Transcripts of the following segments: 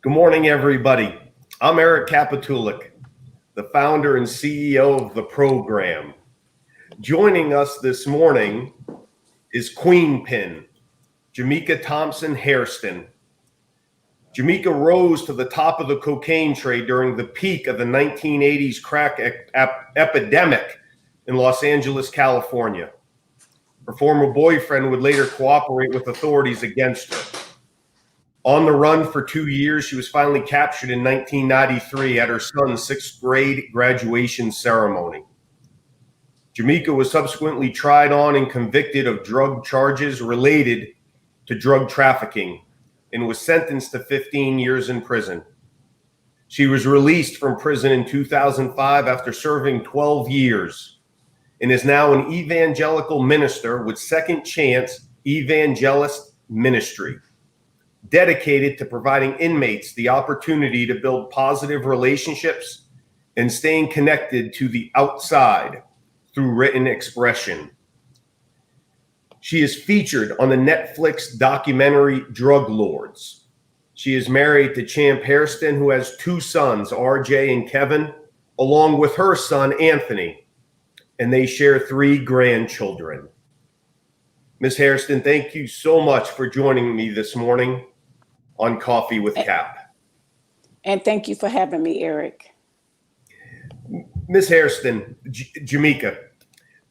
Good morning, everybody. I'm Eric Kapitulik, the founder and CEO of the program. Joining us this morning is Queen Pin, Jemeker Thompson-Hairston. Jemeker rose to the top of the cocaine trade during the peak of the 1980s crack epidemic in Los Angeles, California. Her former boyfriend would later cooperate with authorities against her. On the run for 2 years, she was finally captured in 1993 at her son's sixth grade graduation ceremony. Jemeker was subsequently tried on and convicted of drug charges related to drug trafficking and was sentenced to 15 years in prison. She was released from prison in 2005 after serving 12 years and is now an evangelical minister with Second Chance Evangelist Ministry, dedicated to providing inmates the opportunity to build positive relationships and staying connected to the outside through written expression. She is featured on the Netflix documentary Drug Lords. She is married to Champ Hairston, who has two sons, RJ and Kevin, along with her son, Anthony, and they share 3 grandchildren. Ms. Hairston, thank you so much for joining me this morning on Coffee with Cap. And thank you for having me, Eric. Ms. Hairston, Jemeker,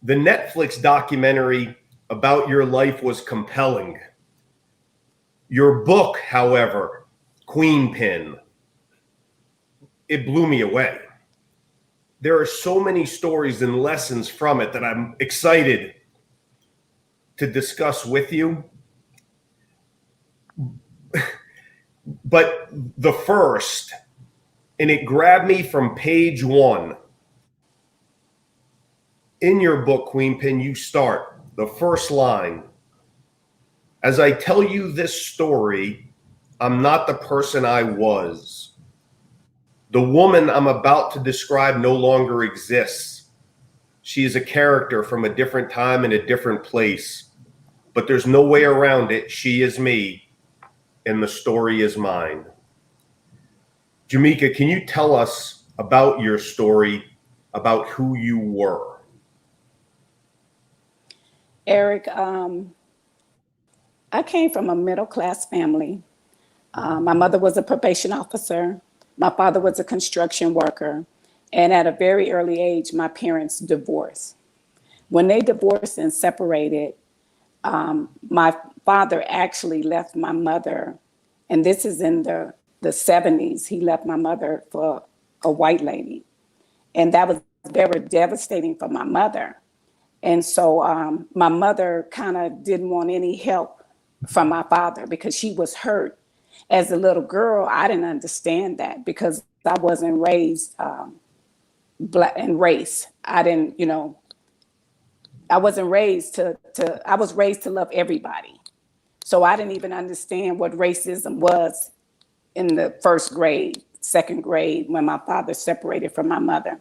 the Netflix documentary about your life was compelling. Your book, however, Queen Pin, it blew me away. There are so many stories and lessons from it that I'm excited to discuss with you. But the first, and it grabbed me from page 1. In your book, Queen Pin, you start the first line. As I tell you this story, I'm not the person I was. The woman I'm about to describe no longer exists. She is a character from a different time and a different place. But there's no way around it. She is me, and the story is mine. Jemeker, can you tell us about your story, about who you were? Eric, I came from a middle-class family. My mother was a probation officer. My father was a construction worker. And at a very early age, my parents divorced. When they divorced and separated, my father actually left my mother, and this is in the 70s. He left my mother for a white lady. And that was very devastating for my mother. And so my mother kind of didn't want any help from my father because she was hurt. As a little girl, I didn't understand that because I wasn't raised Black in race. I didn't, I wasn't raised I was raised to love everybody. So I didn't even understand what racism was in the first grade, second grade, when my father separated from my mother.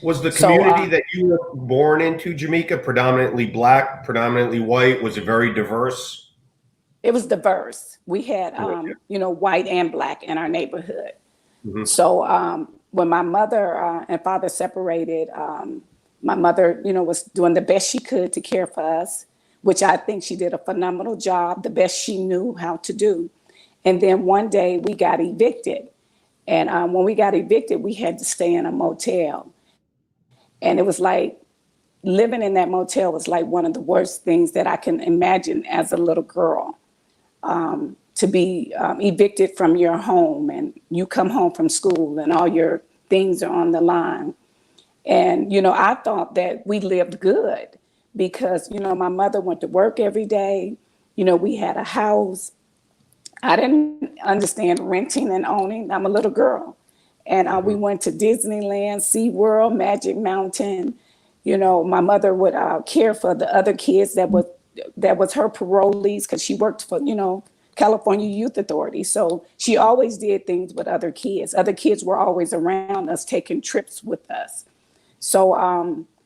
Was the community that you were born into, Jemeker, predominantly Black, predominantly white? Was it very diverse? It was diverse. We had, white and Black in our neighborhood. Mm-hmm. So when my mother and father separated, my mother, was doing the best she could to care for us, which I think she did a phenomenal job, the best she knew how to do. And then one day we got evicted. And when we got evicted, we had to stay in a motel. And it was like living in that motel was like one of the worst things that I can imagine as a little girl, to be evicted from your home and you come home from school and all your things are on the line. And, I thought that we lived good because, my mother went to work every day. We had a house. I didn't understand renting and owning. I'm a little girl. And we went to Disneyland, SeaWorld, Magic Mountain. My mother would care for the other kids that was her parolees because she worked for, California Youth Authority. So she always did things with other kids. Other kids were always around us, taking trips with us. So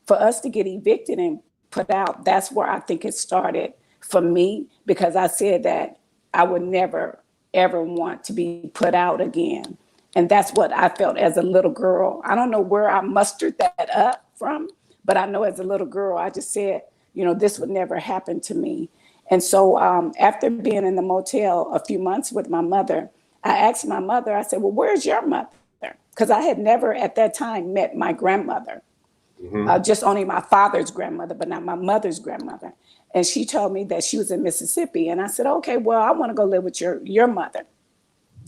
for us to get evicted and put out, that's where I think it started for me, because I said that I would never ever want to be put out again. And that's what I felt as a little girl. I don't know where I mustered that up from, but I know as a little girl, I just said, this would never happen to me. And so after being in the motel a few months with my mother, I asked my mother, I said, well, where's your mother? Because I had never at that time met my grandmother, just only my father's grandmother, but not my mother's grandmother. And she told me that she was in Mississippi. And I said, okay, well, I want to go live with your mother.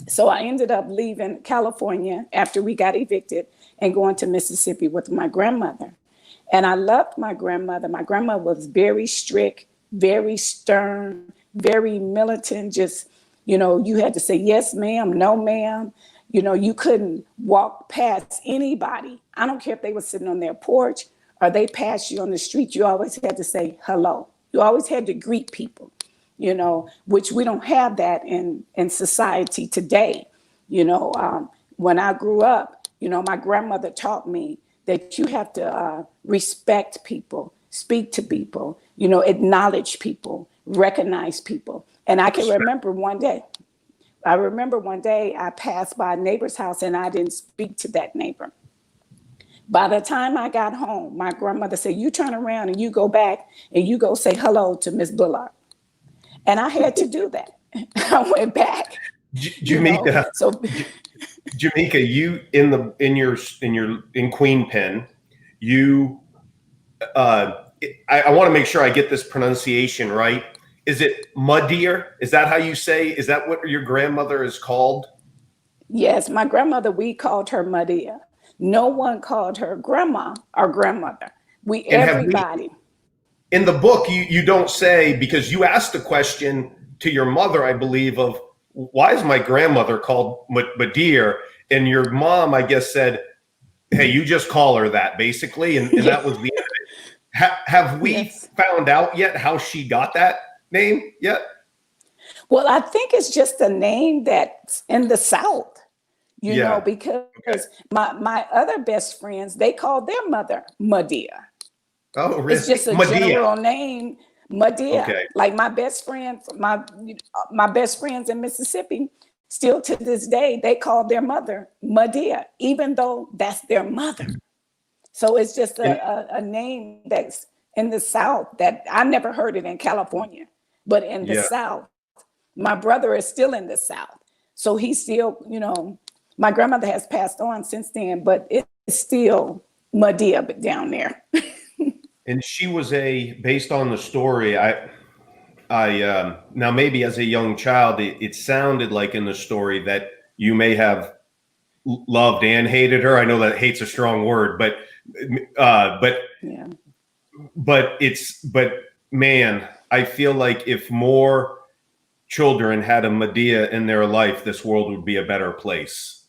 So I ended up leaving California after we got evicted and going to Mississippi with my grandmother. And I loved my grandmother. My grandmother was very strict, very stern, very militant. Just, you had to say, yes, ma'am, no, ma'am. You couldn't walk past anybody. I don't care if they were sitting on their porch or they passed you on the street. You always had to say hello. You always had to greet people, which we don't have that in society today. When I grew up, my grandmother taught me that you have to respect people, speak to people, acknowledge people, recognize people. And I can remember one day I passed by a neighbor's house and I didn't speak to that neighbor. By the time I got home, my grandmother said, you turn around and you go back and you go say hello to Miss Bullard. And I had to do that. I went back. Jemeker, Jemeker, you in Queen Pen, you I want to make sure I get this pronunciation right. Is it Muddeer? Is that how you say? Is that what your grandmother is called? Yes, my grandmother, we called her Muddeer. No one called her grandma or grandmother. Everybody. In the book, you don't say, because you asked the question to your mother, I believe, of why is my grandmother called Muddeer? And your mom, I guess, said, hey, you just call her that, basically. And that was the end of it. Have we found out yet how she got that name yet? Well, I think it's just a name that's in the South, because my other best friends, they called their mother Muddeer. Oh, really? It's just a general name, Muddeer. Okay. Like my best friend, my best friends in Mississippi, still to this day, they call their mother Muddeer, even though that's their mother. So it's just a name that's in the South that I never heard it in California, but in the South, my brother is still in the South. So he's still, my grandmother has passed on since then, but it's still Muddeer down there. And she was based on the story, I now maybe as a young child, it sounded like in the story that you may have loved and hated her. I know that hate's a strong word, but man, I feel like if more children had a Medea in their life, this world would be a better place.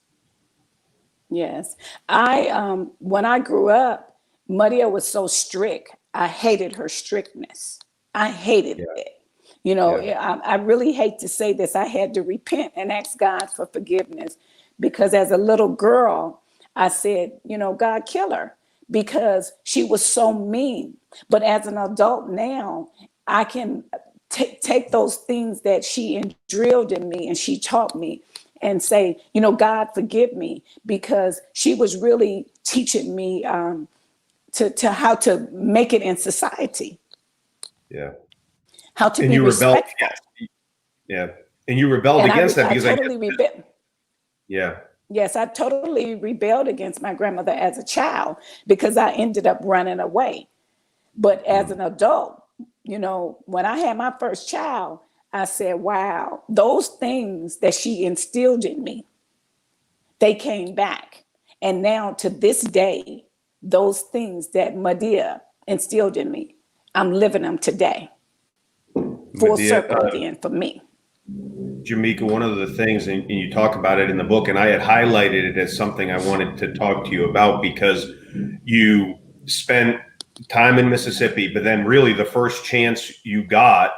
Yes. When I grew up, Medea was so strict. I hated her strictness. I hated it. I really hate to say this. I had to repent and ask God for forgiveness because as a little girl, I said, God, kill her because she was so mean. But as an adult now, I can take those things that she drilled in me and she taught me and say, God, forgive me, because she was really teaching me to how to make it in society. Yeah. How to be respectful. Yeah. And you rebelled against that because Yeah. Yes, I totally rebelled against my grandmother as a child because I ended up running away. But as an adult, when I had my first child, I said, wow, those things that she instilled in me, they came back. And now to this day, those things that Medea instilled in me, I'm living them today. Full circle again for me. Jemeker, one of the things, and you talk about it in the book, and I had highlighted it as something I wanted to talk to you about because you spent time in Mississippi, but then really the first chance you got,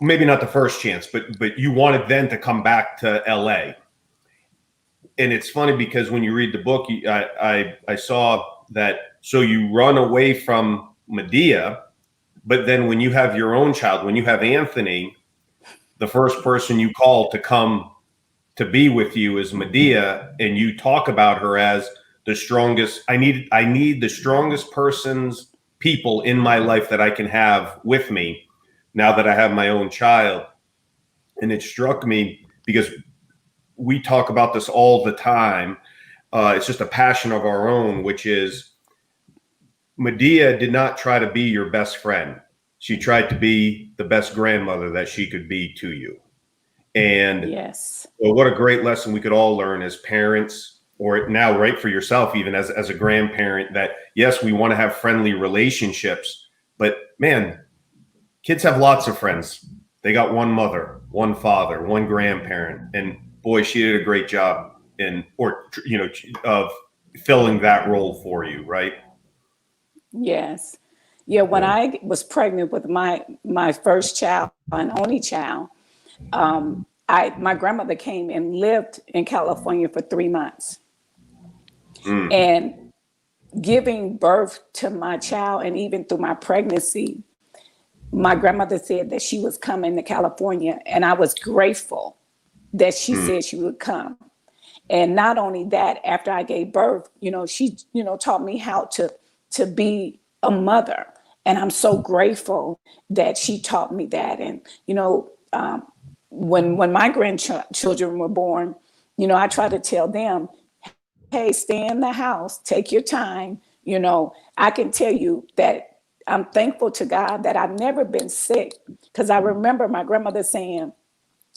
maybe not the first chance, but you wanted then to come back to LA. And it's funny because when you read the book, I saw that, so you run away from Medea, but then when you have your own child, when you have Anthony, the first person you call to come to be with you is Medea, and you talk about her as the strongest. I need the strongest people in my life that I can have with me now that I have my own child. And it struck me because we talk about this all the time. It's just a passion of our own, which is Medea did not try to be your best friend. She tried to be the best grandmother that she could be to you. And yes, well, what a great lesson we could all learn as parents, or now right for yourself, even as a grandparent, that yes, we want to have friendly relationships, but man, kids have lots of friends. They got one mother, one father, one grandparent, and boy, she did a great job of filling that role for you, right? yes. Yeah, when I was pregnant with my first child and only child, my grandmother came and lived in California for 3 months. And giving birth to my child, and even through my pregnancy, my grandmother said that she was coming to California, and I was grateful that she said she would come. And not only that, after I gave birth, she, taught me how to be a mother. And I'm so grateful that she taught me that. And, when my grandchildren were born, I try to tell them, hey, stay in the house, take your time. I can tell you that I'm thankful to God that I've never been sick, because I remember my grandmother saying,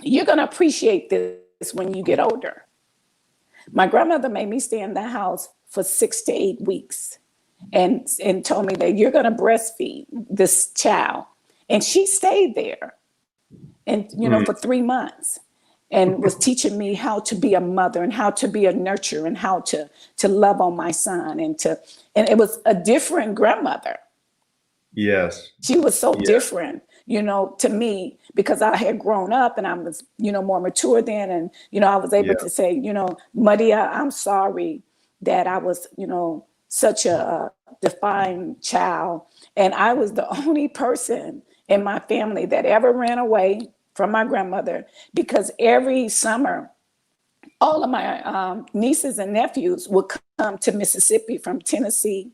you're going to appreciate this when you get older. My grandmother made me stay in the house for 6 to 8 weeks and told me that you're going to breastfeed this child. And she stayed there and, for 3 months, and was teaching me how to be a mother and how to be a nurturer and how to love on my son and it was a different grandmother. Yes. She was so different, to me, because I had grown up and I was, more mature then. And, I was able to say, Maria, I'm sorry that I was, such a defiant child. And I was the only person in my family that ever ran away from my grandmother, because every summer, all of my nieces and nephews would come to Mississippi from Tennessee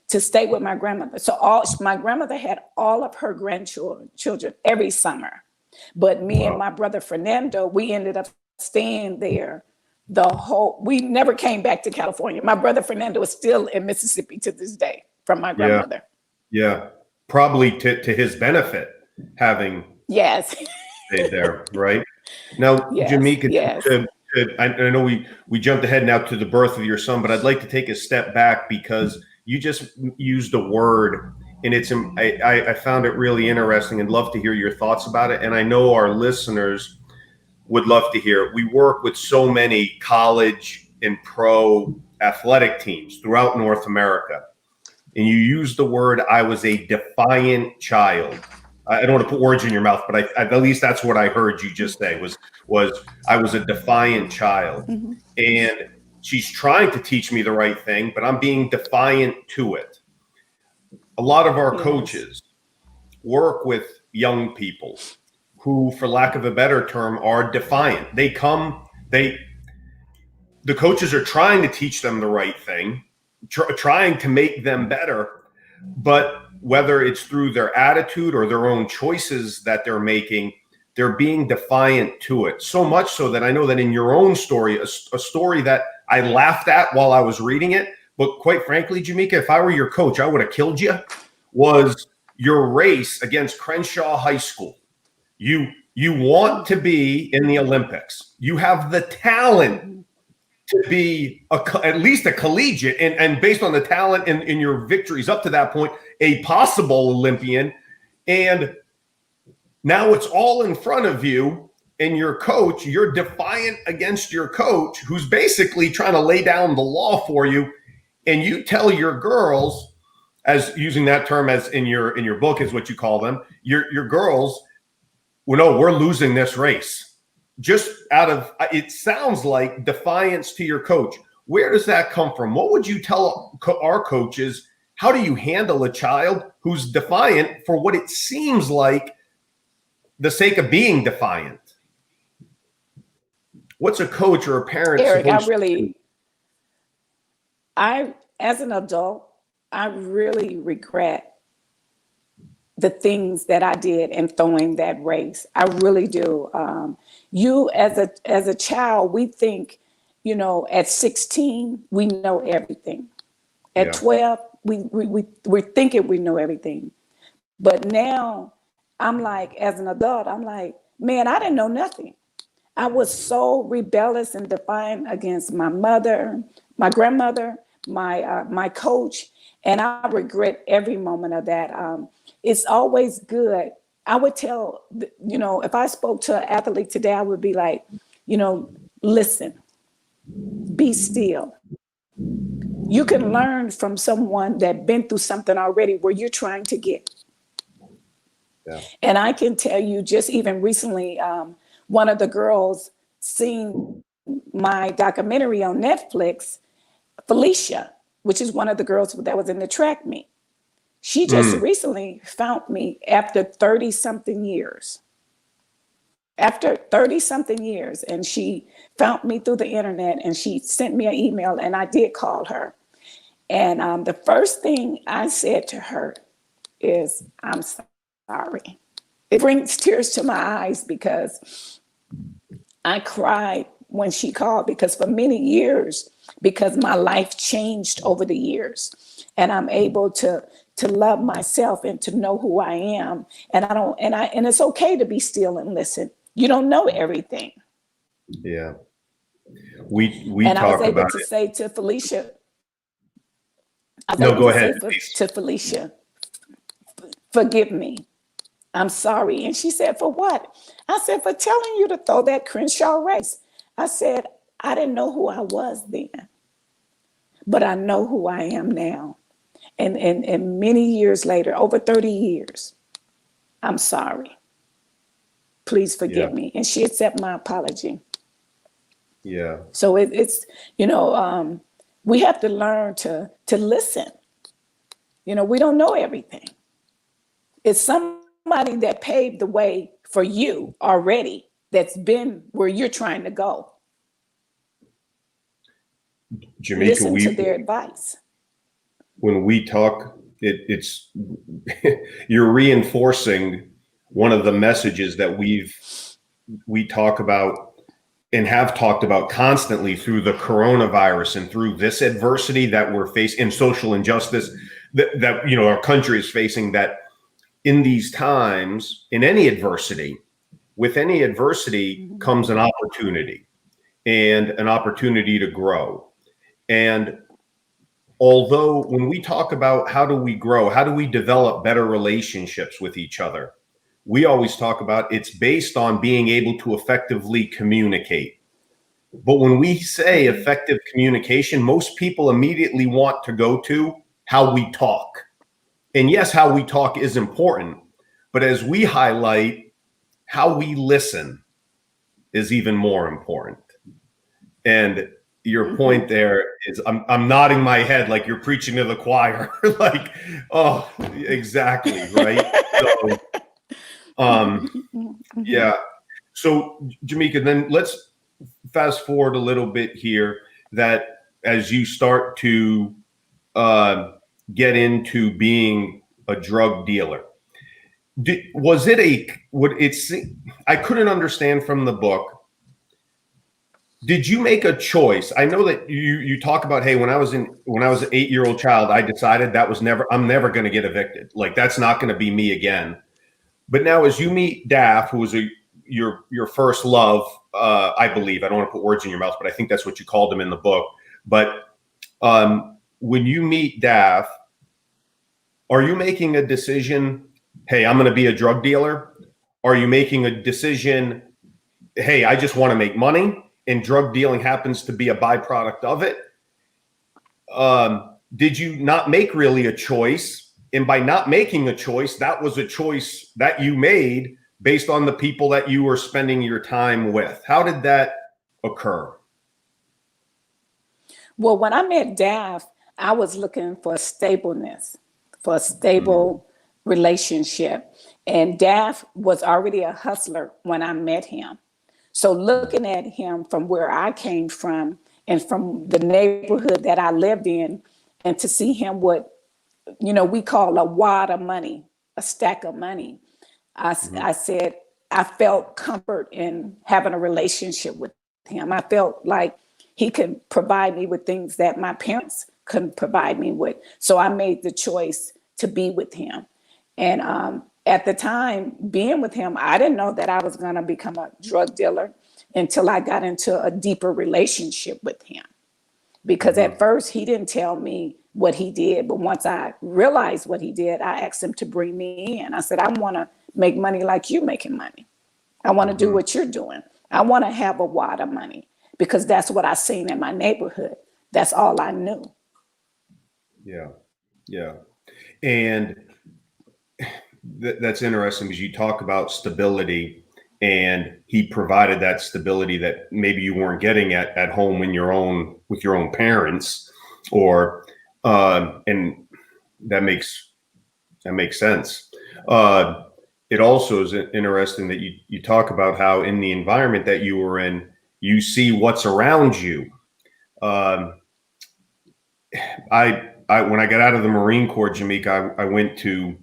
to stay with my grandmother. So my grandmother had all of her grandchildren every summer. But me and my brother Fernando, we ended up staying there we never came back to California. My brother Fernando is still in Mississippi to this day from my grandmother. Yeah. Probably to his benefit, having yes stayed there, right? Now, yes, Jemeker, yes. I know we jumped ahead now to the birth of your son, but I'd like to take a step back, because you just used a word, and I found it really interesting and love to hear your thoughts about it. And I know our listeners would love to hear it. We work with so many college and pro athletic teams throughout North America. And you used the word, I was a defiant child. I don't want to put words in your mouth, but at least that's what I heard you just say was I was a defiant child. Mm-hmm. And she's trying to teach me the right thing, but I'm being defiant to it. A lot of our coaches work with young people who, for lack of a better term, are defiant. The coaches are trying to teach them the right thing, trying to make them better, but whether it's through their attitude or their own choices that they're making, they're being defiant to it. So much so that I know that in your own story, a story that I laughed at while I was reading it, but quite frankly, Jemeker, if I were your coach, I would have killed you, was your race against Crenshaw High School. You want to be in the Olympics. You have the talent to be at least a collegiate, and based on the talent in your victories up to that point, a possible Olympian. And now it's all in front of you, and your coach, you're defiant against your coach, who's basically trying to lay down the law for you. And you tell your girls, as using that term as in your book is what you call them, your girls, well, no, we're losing this race. Just out of, it sounds like defiance to your coach. Where does that come from? What would you tell our coaches? How do you handle a child who's defiant for what it seems like the sake of being defiant? what's a coach or a parent Eric, supposed to do? as an adult, I really regret the things that I did in throwing that race. I really do. You as a child, we think, at 16, we know everything. At Yeah. 12, we're thinking we know everything. But now I'm like, as an adult, I'm like, man, I didn't know nothing. I was so rebellious and defiant against my mother, my grandmother, my coach, and I regret every moment of that. It's always good. I would tell, if I spoke to an athlete today, I would be like, listen, be still. You can learn from someone that been through something already where you're trying to get. Yeah. And I can tell you, just even recently, one of the girls seen my documentary on Netflix, Felicia, which is one of the girls that was in the track meet. She just recently found me after 30 something years. After 30 something years, and she found me through the internet, and she sent me an email, and I did call her. And the first thing I said to her is, I'm sorry. It brings tears to my eyes because I cried when she called, because for many years, because my life changed over the years, and I'm able to love myself and to know who I am. And it's okay to be still and listen. You don't know everything. Yeah. We And I was talk able about to it. say to Felicia, No, go ahead, please. to Felicia, forgive me. I'm sorry. And she said, for what? I said, for telling you to throw that Crenshaw race. I said, I didn't know who I was then, but I know who I am now. And many years later, over 30 years, I'm sorry. Please forgive me. And she accepted my apology. Yeah. So it's, we have to learn to listen. We don't know everything. It's somebody that paved the way for you already, that's been where you're trying to go. Jemeker, Listen to their advice. When we talk, it's you're reinforcing one of the messages that we talk about and have talked about constantly through the coronavirus and through this adversity that we're facing, and social injustice that our country is facing, that in these times, in any adversity, with any adversity comes an opportunity, and an opportunity to grow. And although when we talk about how do we grow, how do we develop better relationships with each other, we always talk about it's based on being able to effectively communicate. But when we say effective communication, most people immediately want to go to how we talk. And yes, how we talk is important, but as we highlight, how we listen is even more important. And your point there is, I'm nodding my head like you're preaching to the choir. Like, oh, exactly, right? So, yeah. So, Jemeker, then let's fast forward a little bit here. That as you start to get into being a drug dealer, I couldn't understand from the book. Did you make a choice? I know that you talk about, hey, when I was an 8-year-old child, I decided I'm never going to get evicted. Like, that's not going to be me again. But now as you meet Daff, who was your first love, I believe, I don't want to put words in your mouth, but I think that's what you called him in the book. But when you meet Daff, are you making a decision, hey, I'm going to be a drug dealer? Are you making a decision, hey, I just want to make money, and drug dealing happens to be a byproduct of it? Did you not make really a choice? And by not making a choice, that was a choice that you made based on the people that you were spending your time with. How did that occur? Well, when I met Daff, I was looking for stableness, for a stable relationship. And Daff was already a hustler when I met him. So looking at him from where I came from and from the neighborhood that I lived in, and to see him with, we call a wad of money, a stack of money. I said, I felt comfort in having a relationship with him. I felt like he could provide me with things that my parents couldn't provide me with. So I made the choice to be with him. And at the time, being with him, I didn't know that I was going to become a drug dealer until I got into a deeper relationship with him. Because at first, he didn't tell me what he did. But once I realized what he did, I asked him to bring me in. I said, I want to make money like you making money. I want to do what you're doing. I want to have a wad of money, because that's what I seen in my neighborhood. That's all I knew. Yeah. Yeah. And that's interesting, because you talk about stability, and he provided that stability that maybe you weren't getting at home with your own parents, or and that makes sense. It also is interesting that you talk about how in the environment that you were in, you see what's around you. I when I got out of the Marine Corps, Jemeker, I went to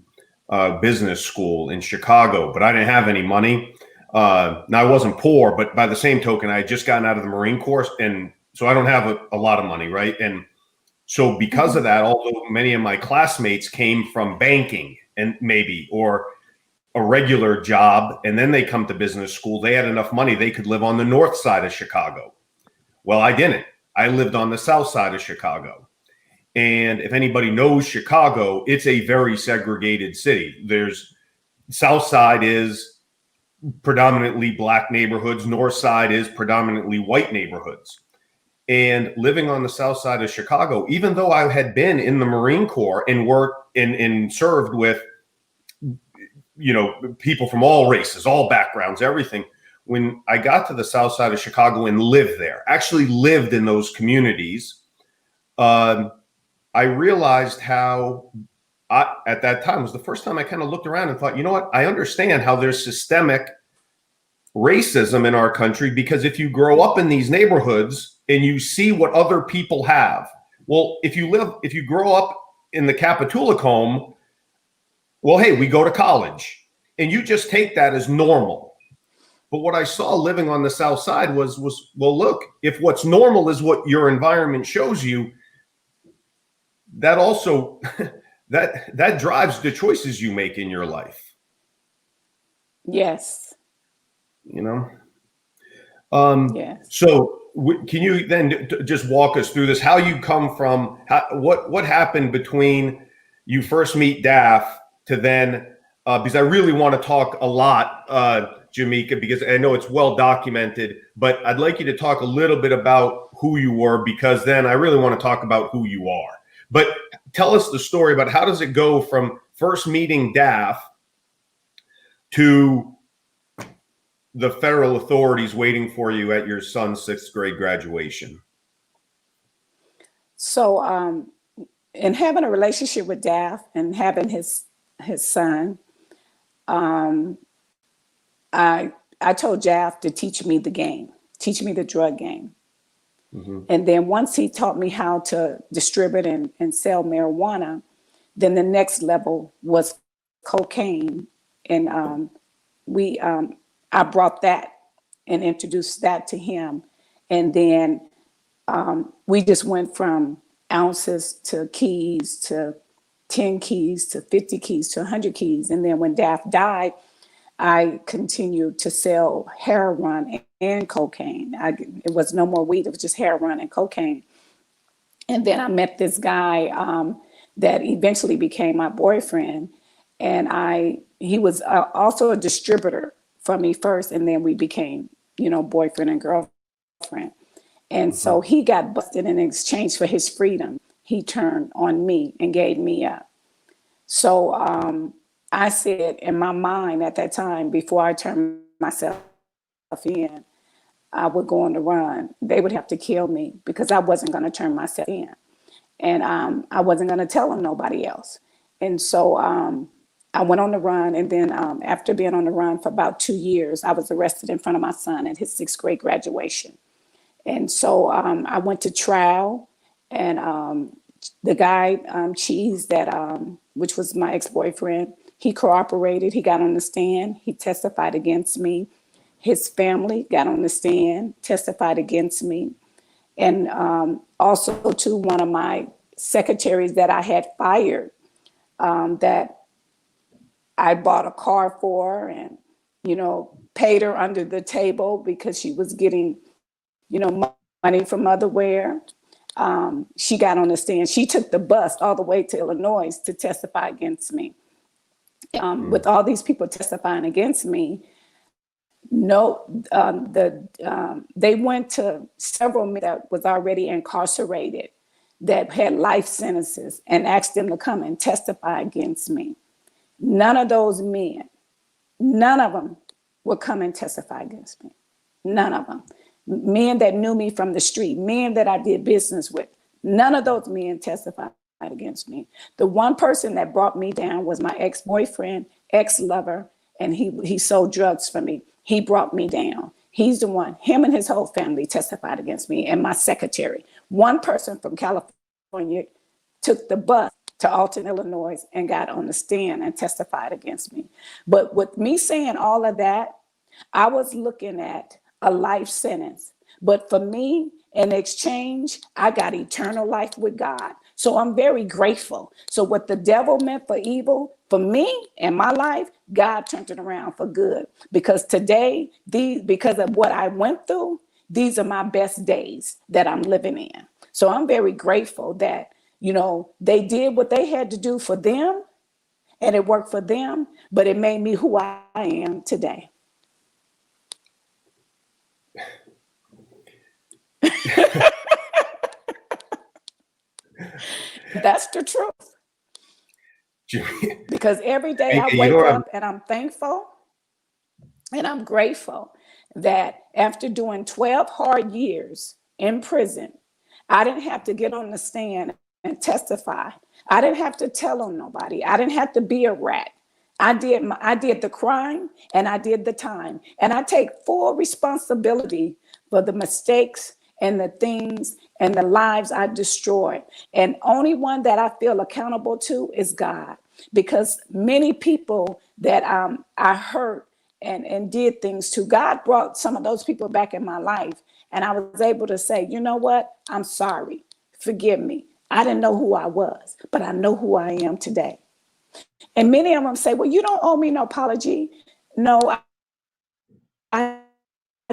business school in Chicago, but I didn't have any money. Now, I wasn't poor, but by the same token, I had just gotten out of the Marine Corps, and so I don't have a lot of money, right? And so because of that, although many of my classmates came from banking and maybe or a regular job, and then they come to business school, they had enough money they could live on the north side of Chicago. Well, I didn't. I lived on the south side of Chicago. And if anybody knows Chicago, it's a very segregated city. There's south side is predominantly black neighborhoods, north side is predominantly white neighborhoods. And living on the south side of Chicago, even though I had been in the Marine Corps and worked and served with people from all races, all backgrounds, everything. When I got to the south side of Chicago and lived there, actually lived in those communities, I realized how at that time was the first time I kind of looked around and thought, you know what? I understand how there's systemic racism in our country, because if you grow up in these neighborhoods and you see what other people have, well, if you grow up in the Capitola home, well, hey, we go to college, and you just take that as normal. But what I saw living on the south side was, well, look, if what's normal is what your environment shows you, that also that drives the choices you make in your life. Yes. Yes. So can you then just walk us through this? How you come from what happened between you first meet Daff to then, because I really want to talk a lot, Jemeker, because I know it's well documented, but I'd like you to talk a little bit about who you were, because then I really want to talk about who you are. But tell us the story about how does it go from first meeting Daff to the federal authorities waiting for you at your son's 6th grade graduation? So in having a relationship with Daff and having his son, I told Daff to teach me the game, teach me the drug game. And then once he taught me how to distribute and sell marijuana, then the next level was cocaine. And I brought that and introduced that to him. And then we just went from ounces to keys to 10 keys to 50 keys to 100 keys. And then when Daff died, I continued to sell heroin and cocaine. It was no more weed, it was just heroin and cocaine. And then I met this guy that eventually became my boyfriend. And he was also a distributor for me first, and then we became, boyfriend and girlfriend. And so he got busted, in exchange for his freedom. He turned on me and gave me up. So I said in my mind at that time, before I turned myself in, I would go on the run. They would have to kill me because I wasn't going to turn myself in. And I wasn't going to tell them nobody else. And so I went on the run, and then after being on the run for about 2 years, I was arrested in front of my son at his 6th grade graduation. And so I went to trial, and the guy, Cheese, which was my ex-boyfriend, he cooperated. He got on the stand. He testified against me. His family got on the stand, testified against me. And also to one of my secretaries that I had fired, that I bought a car for and, paid her under the table because she was getting, money from otherwhere. She got on the stand. She took the bus all the way to Illinois to testify against me. With all these people testifying against me, they went to several men that was already incarcerated that had life sentences and asked them to come and testify against me. None of those men, none of them would come and testify against me. None of them. Men that knew me from the street, men that I did business with, none of those men testified against me. The one person that brought me down was my ex-boyfriend, ex-lover, and he sold drugs for me. He brought me down. He's the one, him and his whole family testified against me, and my secretary. One person from California took the bus to Alton, Illinois, and got on the stand and testified against me. But with me saying all of that, I was looking at a life sentence. But for me, in exchange, I got eternal life with God. So I'm very grateful. So what the devil meant for evil, for me and my life, God turned it around for good. Because today, because of what I went through, these are my best days that I'm living in. So I'm very grateful that, they did what they had to do for them, and it worked for them, but it made me who I am today. That's the truth. Because every day I wake up and I'm thankful and I'm grateful that after doing 12 hard years in prison, I didn't have to get on the stand and testify. I didn't have to tell on nobody. I didn't have to be a rat. I did the crime and I did the time. And I take full responsibility for the mistakes and the things and the lives I destroyed. And only one that I feel accountable to is God. Because many people that I hurt and did things to, God brought some of those people back in my life. And I was able to say, you know what? I'm sorry. Forgive me. I didn't know who I was, but I know who I am today. And many of them say, well, you don't owe me no apology. No, I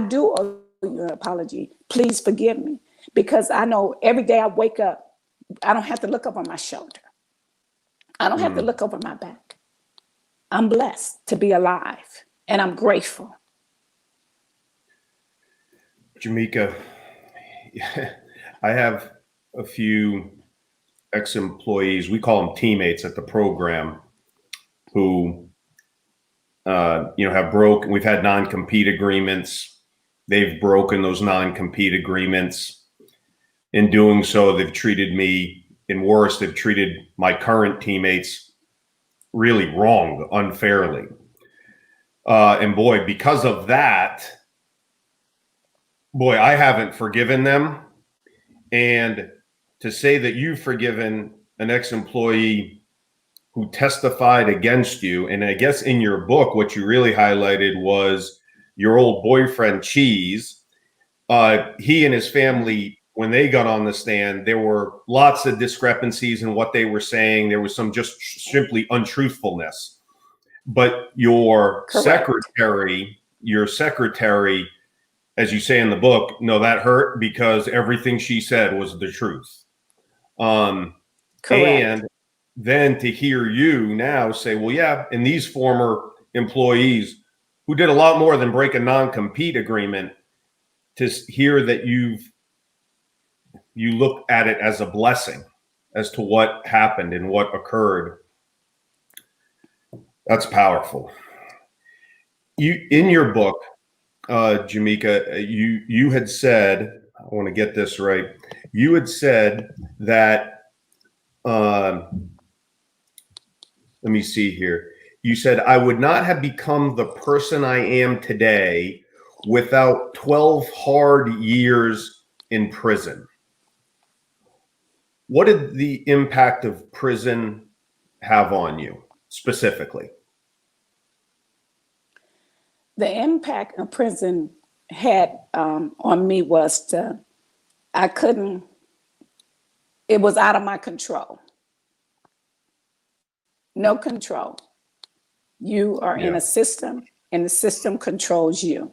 do owe you an apology. Please forgive me. Because I know every day I wake up, I don't have to look over my shoulder. I don't have to look over my back. I'm blessed to be alive, and I'm grateful. Jemeker, I have a few ex-employees, we call them teammates at the program, who have broken. We've had non-compete agreements. They've broken those non-compete agreements. In doing so, they've treated me, and worse, they've treated my current teammates really wrong, unfairly. And boy, because of that, I haven't forgiven them. And to say that you've forgiven an ex-employee who testified against you, and I guess in your book, what you really highlighted was your old boyfriend, Cheese. He and his family, when they got on the stand, there were lots of discrepancies in what they were saying. There was some just simply untruthfulness. But your secretary, as you say in the book, no, that hurt because everything she said was the truth. And then to hear you now say, well, yeah, and these former employees who did a lot more than break a non-compete agreement, to hear that you look at it as a blessing as to what happened and what occurred. That's powerful. You, in your book, Jemeker, you had said, I want to get this right. You had said that, let me see here. you said, I would not have become the person I am today without 12 hard years in prison. What did the impact of prison have on you specifically? The impact of prison had on me was it was out of my control. No control. You are in a system, and the system controls you.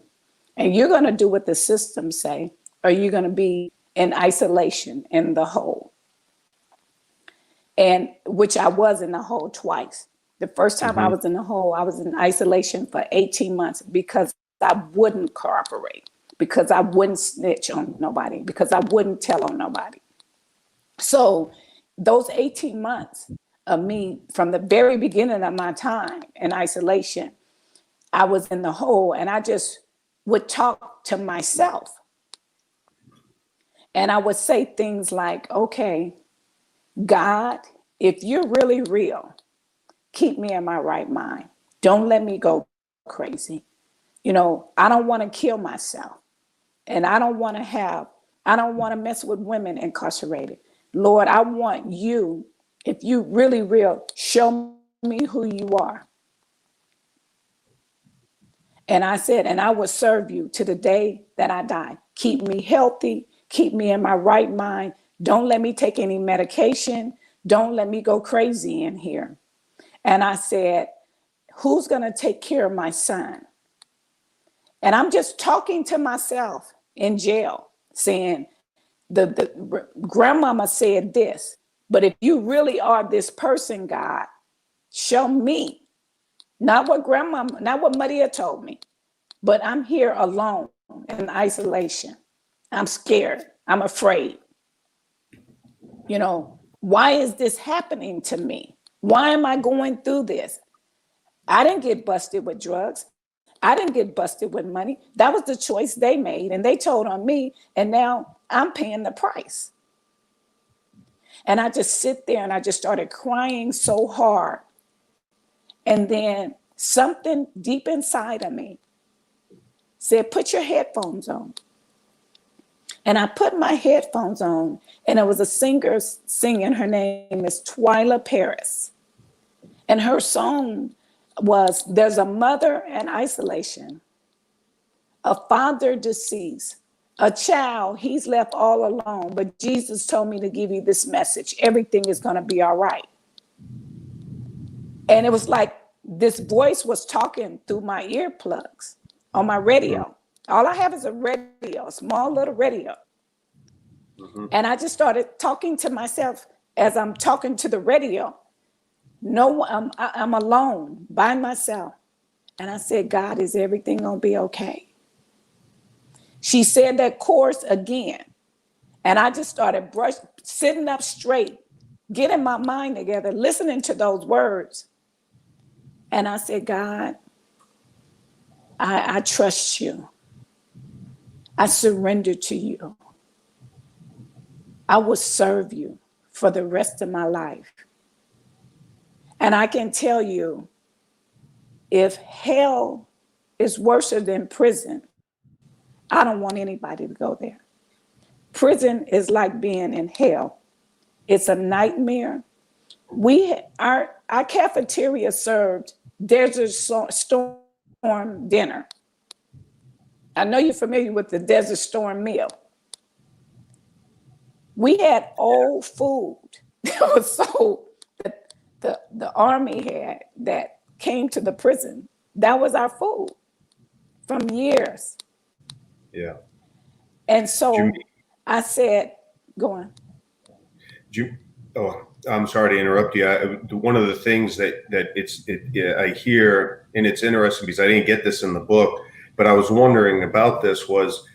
And you're going to do what the system say, or you're going to be in isolation in the hole. And which I was in the hole twice. The first time I was in the hole, I was in isolation for 18 months because I wouldn't cooperate, because I wouldn't snitch on nobody, because I wouldn't tell on nobody. So those 18 months of me, from the very beginning of my time in isolation, I was in the hole, and I just would talk to myself. And I would say things like, okay, God, if you're really real, keep me in my right mind. Don't let me go crazy. You know, I don't want to kill myself. And I don't want to mess with women incarcerated. Lord, I want you, if you really real, show me who you are. And I said, and I will serve you to the day that I die. Keep me healthy. Keep me in my right mind. Don't let me take any medication. Don't let me go crazy in here. And I said, who's going to take care of my son? And I'm just talking to myself in jail, saying, the grandmama said this, but if you really are this person, God, show me. Not what grandmama, not what Maria told me, but I'm here alone in isolation. I'm scared. I'm afraid. You know, why is this happening to me? Why am I going through this? I didn't get busted with drugs. I didn't get busted with money. That was the choice they made, and they told on me, and now I'm paying the price. And I just sit there and I just started crying so hard. And then something deep inside of me said, put your headphones on. And I put my headphones on, and it was a singer singing. Her name is Twyla Paris. And her song was, there's a mother in isolation, a father deceased, a child, he's left all alone. But Jesus told me to give you this message. Everything is going to be all right. And it was like this voice was talking through my earplugs on my radio. All I have is a radio, a small little radio. And I just started talking to myself as I'm talking to the radio. No, I'm alone by myself. And I said, God, is everything going to be okay? She said that chorus again. And I just started sitting up straight, getting my mind together, listening to those words. And I said, God, I trust you. I surrender to you. I will serve you for the rest of my life. And I can tell you, if hell is worse than prison, I don't want anybody to go there. Prison is like being in hell. It's a nightmare. Our cafeteria served Desert Storm dinner. I know you're familiar with the Desert Storm meal. We had old food that was sold that the army had that came to the prison. That was our food from years. Yeah. And so I said, go on. Oh, I'm sorry to interrupt you. One of the things that I hear, and it's interesting because I didn't get this in the book, but I was wondering about this, was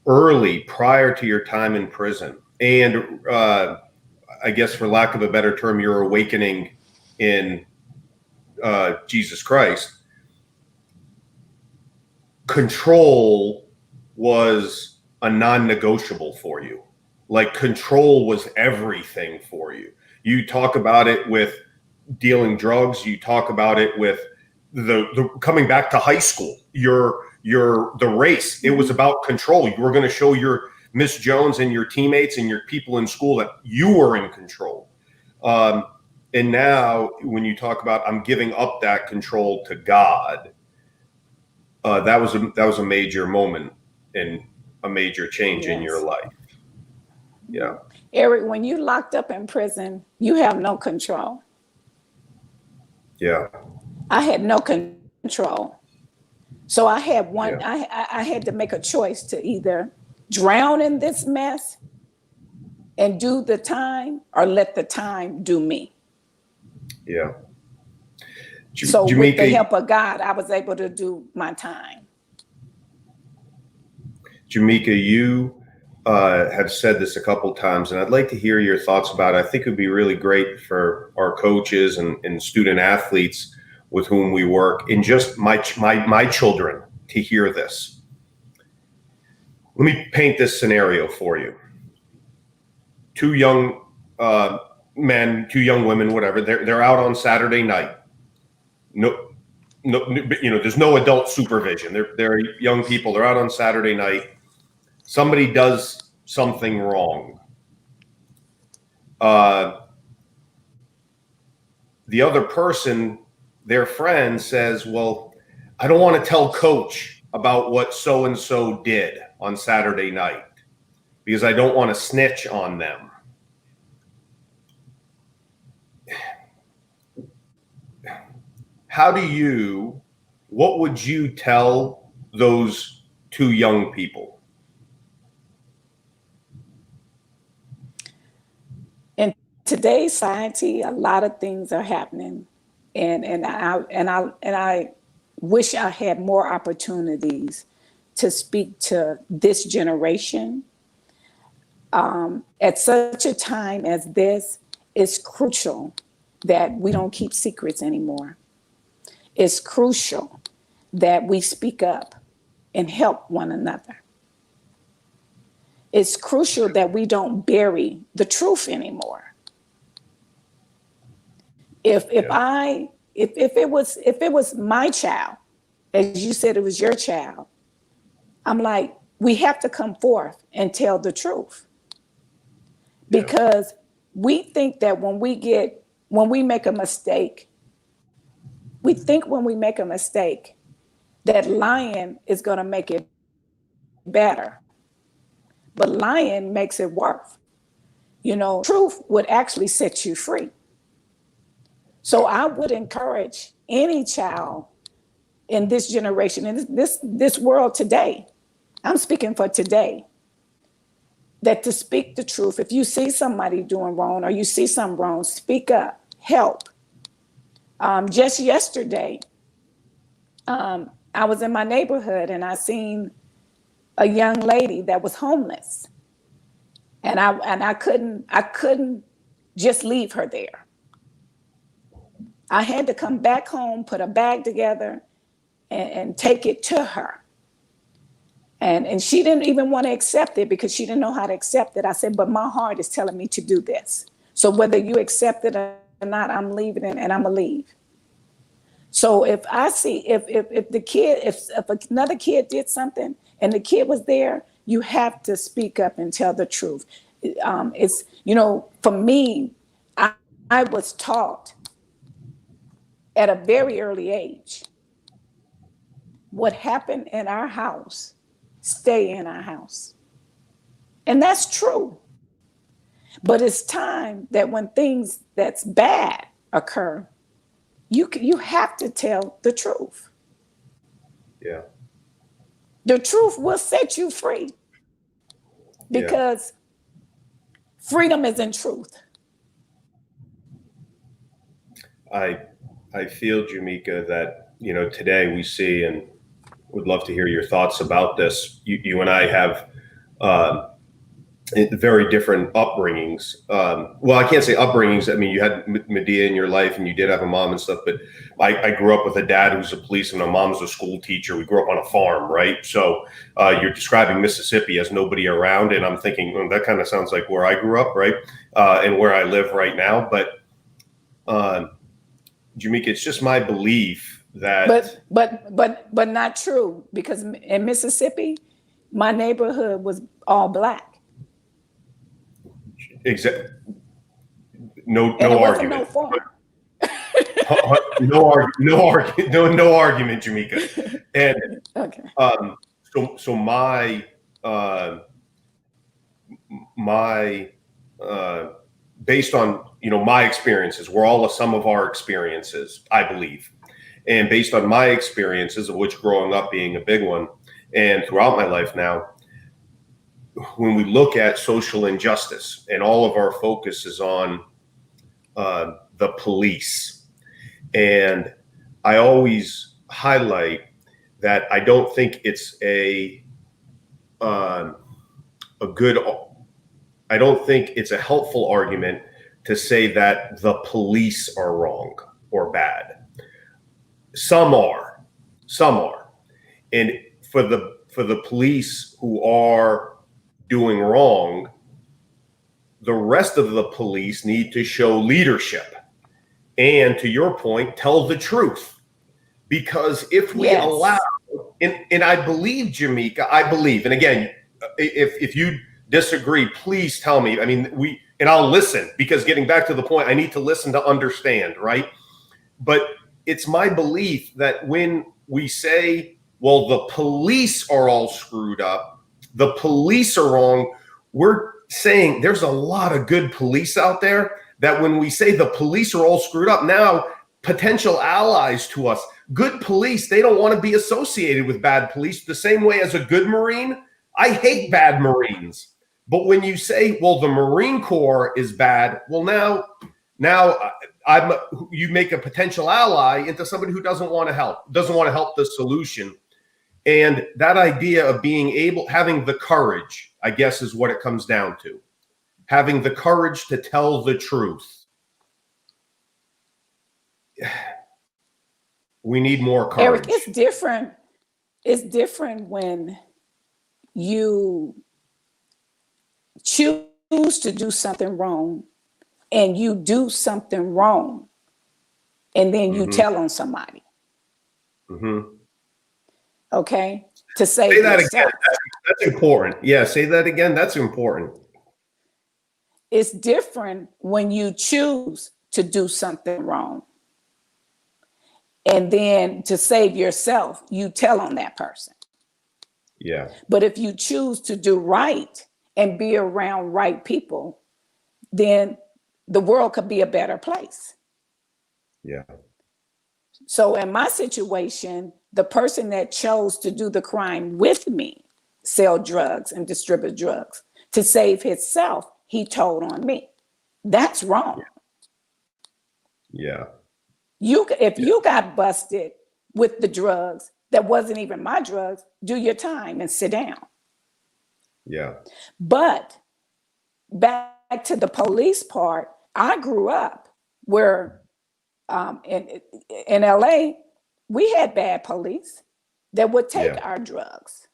early, prior to your time in prison, and I guess for lack of a better term, your awakening in Jesus Christ, control was a non-negotiable for you. Like control was everything for you. You talk about it with dealing drugs. You talk about it with the coming back to high school. The race. It was about control. You were going to show your Miss Jones and your teammates and your people in school that you were in control. And now, when you talk about I'm giving up that control to God, that was a major moment and a major change in your life. Yeah. Eric, when you locked up in prison, you have no control. Yeah. I had no control. So I had I had to make a choice to either drown in this mess and do the time or let the time do me. Yeah. So with the help of God, I was able to do my time. Jemeker, you have said this a couple times, and I'd like to hear your thoughts about it. I think it would be really great for our coaches and student athletes with whom we work, and just my children to hear this. Let me paint this scenario for you. Two young men, two young women, whatever. They're out on Saturday night. No, there's no adult supervision. They're young people. They're out on Saturday night. Somebody does something wrong. The other person, their friend, says, well, I don't want to tell coach about what so-and-so did on Saturday night because I don't want to snitch on them. What would you tell those two young people? In today's society, a lot of things are happening, and I wish I had more opportunities to speak to this generation. At such a time as this, it's crucial that we don't keep secrets anymore. It's crucial that we speak up and help one another. It's crucial that we don't bury the truth anymore. If it was my child, as you said, it was your child, I'm like, we have to come forth and tell the truth. Because we think that when we make a mistake, that lying is going to make it better. But lying makes it worse. Truth would actually set you free. So I would encourage any child in this generation, in this world today, I'm speaking for today, that to speak the truth. If you see somebody doing wrong or you see something wrong, speak up, help. Just yesterday, I was in my neighborhood and I seen a young lady that was homeless, and I couldn't just leave her there. I had to come back home, put a bag together, and take it to her. And she didn't even want to accept it because she didn't know how to accept it. I said, but my heart is telling me to do this. So whether you accept it or not, I'm leaving it, and I'm gonna leave. So if I see if another kid did something and the kid was there, you have to speak up and tell the truth. It's for me, I was taught at a very early age, what happened in our house, stay in our house. And that's true. But it's time that when things that's bad occur, you have to tell the truth. Yeah. The truth will set you free because freedom is in truth. I feel, Jemeker, that, today we see, and would love to hear your thoughts about this. You and I have very different upbringings. Well, I can't say upbringings. I mean, you had Medea in your life and you did have a mom and stuff, but I grew up with a dad who was a policeman. My mom was a school teacher. We grew up on a farm, right? So you're describing Mississippi as nobody around. And I'm thinking, well, that kind of sounds like where I grew up, right? And where I live right now. But Jemeker, it's just my belief that. But not true, because in Mississippi, my neighborhood was all black. Exactly. No And it wasn't argument. no farm. No argument, Jemeker. And Okay. so my based on my experiences, we're all a sum of our experiences, I believe, and based on my experiences, of which growing up being a big one, and throughout my life now, when we look at social injustice and all of our focus is on the police, and I always highlight that I don't think it's I don't think it's a helpful argument to say that the police are wrong or bad. Some are, and for the police who are doing wrong, the rest of the police need to show leadership and, to your point, tell the truth. Because if we allow, and I believe, Jemeker, and again, if you disagree, please tell me. I mean, and I'll listen, because getting back to the point, I need to listen to understand, right? But it's my belief that when we say, well, the police are all screwed up, the police are wrong, we're saying there's a lot of good police out there, that when we say the police are all screwed up, now potential allies to us, good police, they don't want to be associated with bad police, the same way as a good Marine. I hate bad Marines. But when you say, well, the Marine Corps is bad, well, now you make a potential ally into somebody who doesn't want to help the solution. And that idea of having the courage, I guess, is what it comes down to. Having the courage to tell the truth. We need more courage. Eric, it's different. It's different when you choose to do something wrong and you do something wrong and then you tell on somebody. Okay? To say that again. That's important. Yeah, say that again. That's important. It's different when you choose to do something wrong. And then to save yourself, you tell on that person. Yeah. But if you choose to do right and be around right people, then the world could be a better place. Yeah. So in my situation, the person that chose to do the crime with me, sell drugs and distribute drugs, to save himself, he told on me. That's wrong. Yeah. If you got busted with the drugs that wasn't even my drugs, do your time and sit down. Yeah. But back to the police part, I grew up where in LA, we had bad police that would take our drugs.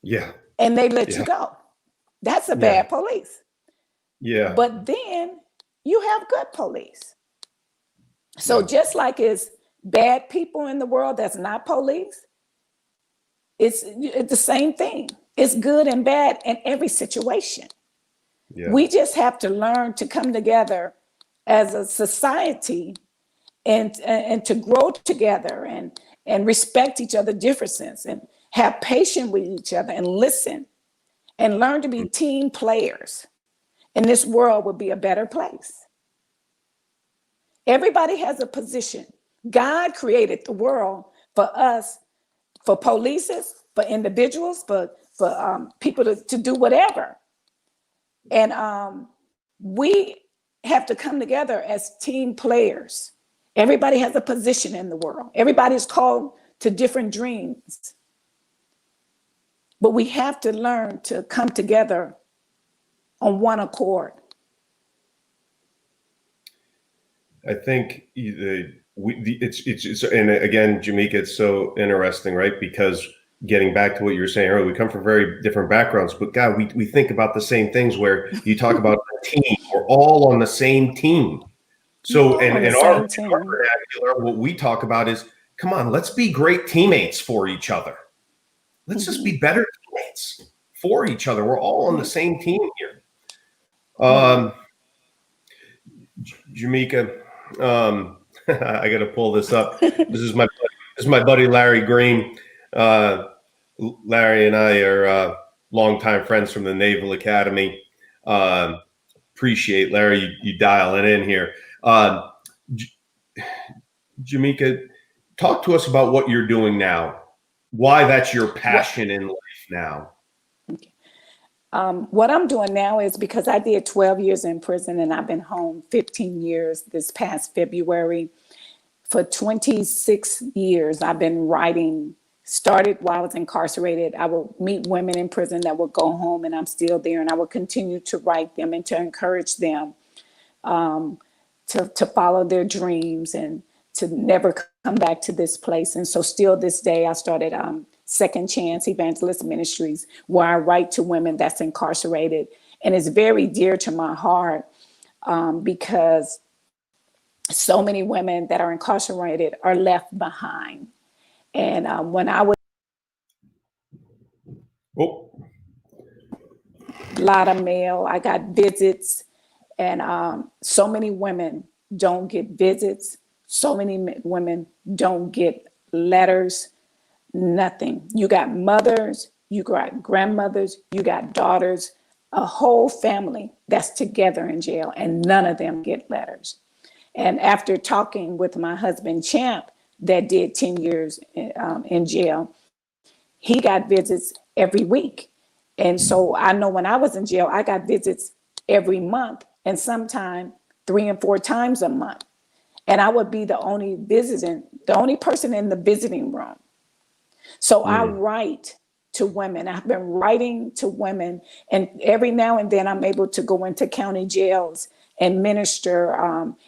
Yeah. And they let you go. That's a bad police. Yeah. But then you have good police. So just like it's bad people in the world that's not police, it's the same thing. It's good and bad in every situation. Yeah. We just have to learn to come together as a society and to grow together and respect each other's differences and have patience with each other and listen and learn to be team players. And this world will be a better place. Everybody has a position. God created the world for us, for polices, for individuals, for people to do whatever. And we have to come together as team players. Everybody has a position in the world. Everybody's called to different dreams. But we have to learn to come together on one accord. I think it's and again, Jemeker, it's so interesting, right? Because getting back to what you were saying earlier, we come from very different backgrounds, but God, we think about the same things. Where you talk about a team, we're all on the same team. So On the in our same team. vernacular, what we talk about is, come on, let's be great teammates for each other. Let's just be better teammates for each other. We're all on the same team here. Jemeker, I got to pull this up. This is my buddy Larry Green. Larry and I are longtime friends from the Naval Academy. Appreciate Larry you dialing in here. Jemeker, talk to us about what you're doing now. Why that's your passion in life now. What I'm doing now is because I did 12 years in prison and I've been home 15 years this past February. For 26 years, I've been writing. Started while I was incarcerated. I would meet women in prison that would go home and I'm still there, and I would continue to write them and to encourage them to follow their dreams and to never come back to this place. And so still this day, I started Second Chance Evangelist Ministries, where I write to women that's incarcerated. And it's very dear to my heart because so many women that are incarcerated are left behind. And when I was a lot of mail, I got visits, and so many women don't get visits. So many women don't get letters, nothing. You got mothers, you got grandmothers, you got daughters, a whole family that's together in jail, and none of them get letters. And after talking with my husband, Champ, that did 10 years in jail, he got visits every week. And so I know when I was in jail, I got visits every month and sometimes 3 and 4 times a month. And I would be the only person in the visiting room. So I write to women. I've been writing to women, and every now and then I'm able to go into county jails and minister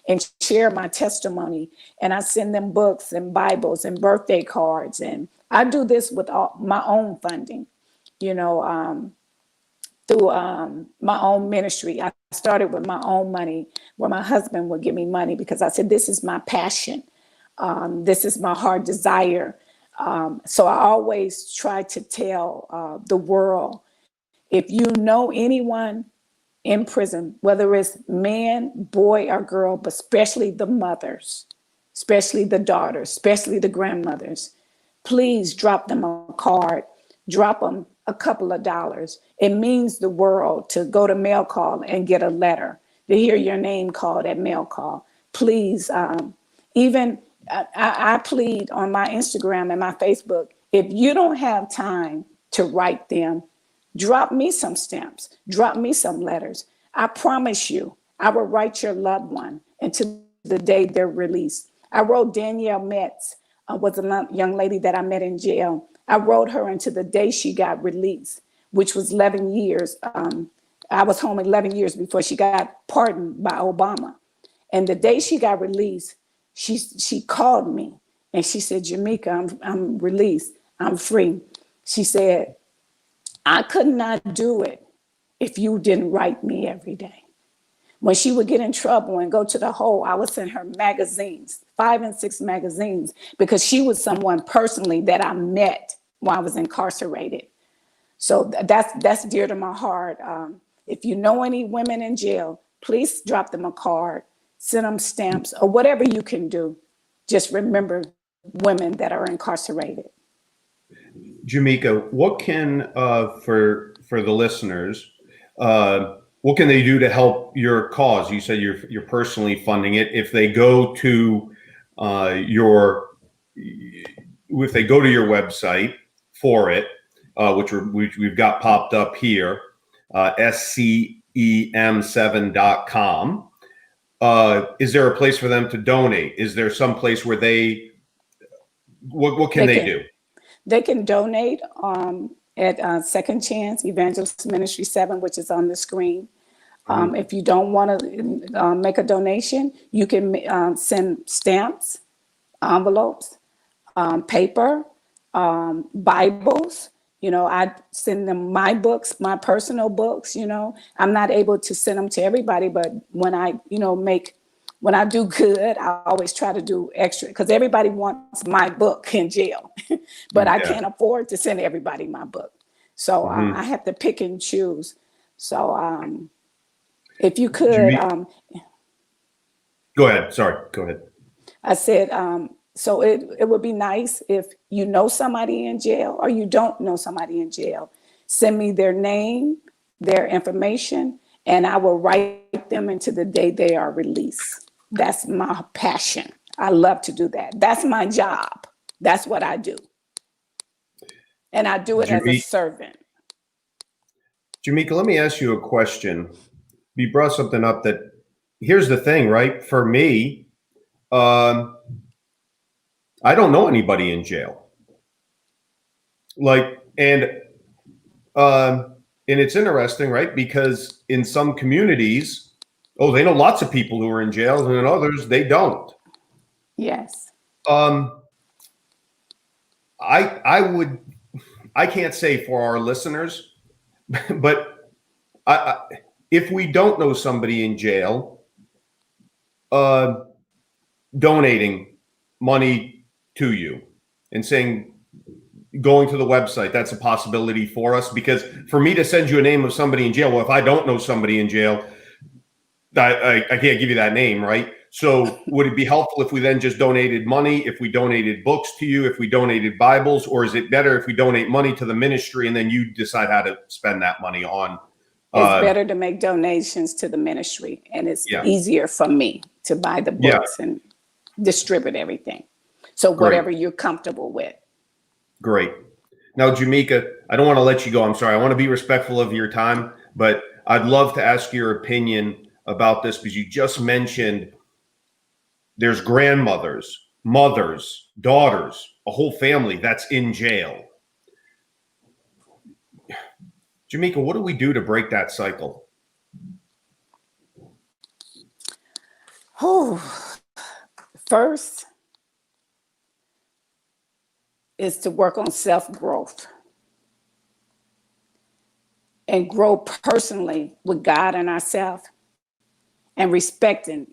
and share my testimony. And I send them books and Bibles and birthday cards. And I do this with my own funding, through my own ministry. I started with my own money, where my husband would give me money because I said, this is my passion. This is my heart desire. So I always try to tell the world, if you know anyone in prison, whether it's man, boy, or girl, but especially the mothers, especially the daughters, especially the grandmothers, please drop them a card, drop them a couple of dollars. It means the world to go to mail call and get a letter, to hear your name called at mail call. Please, I plead on my Instagram and my Facebook, if you don't have time to write them, drop me some stamps, drop me some letters. I promise you, I will write your loved one until the day they're released. I wrote Danielle Metz, was a young lady that I met in jail. I wrote her until the day she got released, which was 11 years. I was home 11 years before she got pardoned by Obama. And the day she got released, she called me and she said, Jemeker, I'm released, I'm free. She said, I could not do it if you didn't write me every day. When she would get in trouble and go to the hole, I would send her magazines, 5 and 6 magazines, because she was someone personally that I met while I was incarcerated. So that's dear to my heart. If you know any women in jail, please drop them a card, send them stamps, or whatever you can do. Just remember women that are incarcerated. Jemeker, what can for the listeners, what can they do to help your cause? You said you're personally funding it. If they go to your website for it, which we've got popped up here, scem7.com. Is there a place for them to donate? Is there some place where what can they do? They can donate at Second Chance Evangelist Ministry 7, which is on the screen. If you don't want to make a donation, you can send stamps, envelopes, paper, Bibles. I send them my books, my personal books. I'm not able to send them to everybody, but when I, make when I do good, I always try to do extra because everybody wants my book in jail, but I can't afford to send everybody my book. So I have to pick and choose. So if you could, go ahead. Sorry, go ahead. I said, so it would be nice if you know somebody in jail or you don't know somebody in jail, send me their name, their information, and I will write them into the day they are released. That's my passion. I love to do that. That's my job. That's what I do. And I do it as a servant. Jemeker, let me ask you a question. You brought something up that, here's the thing, right? For me, I don't know anybody in jail. And it's interesting, right? Because in some communities, they know lots of people who are in jail, and in others, they don't. Yes. I can't say for our listeners, but if we don't know somebody in jail, donating money to you and saying, going to the website, that's a possibility for us. Because for me to send you a name of somebody in jail, well, if I don't know somebody in jail, I can't give you that name, right? So would it be helpful if we then just donated money, if we donated books to you, if we donated Bibles, or is it better if we donate money to the ministry and then you decide how to spend that money on? It's better to make donations to the ministry, and it's easier for me to buy the books and distribute everything. So whatever you're comfortable with. Great. Now, Jemeker, I don't want to let you go. I'm sorry. I want to be respectful of your time, but I'd love to ask your opinion about this because you just mentioned there's grandmothers, mothers, daughters, a whole family that's in jail. Jemeker, what do we do to break that cycle? First is to work on self-growth and grow personally with God and ourselves and respecting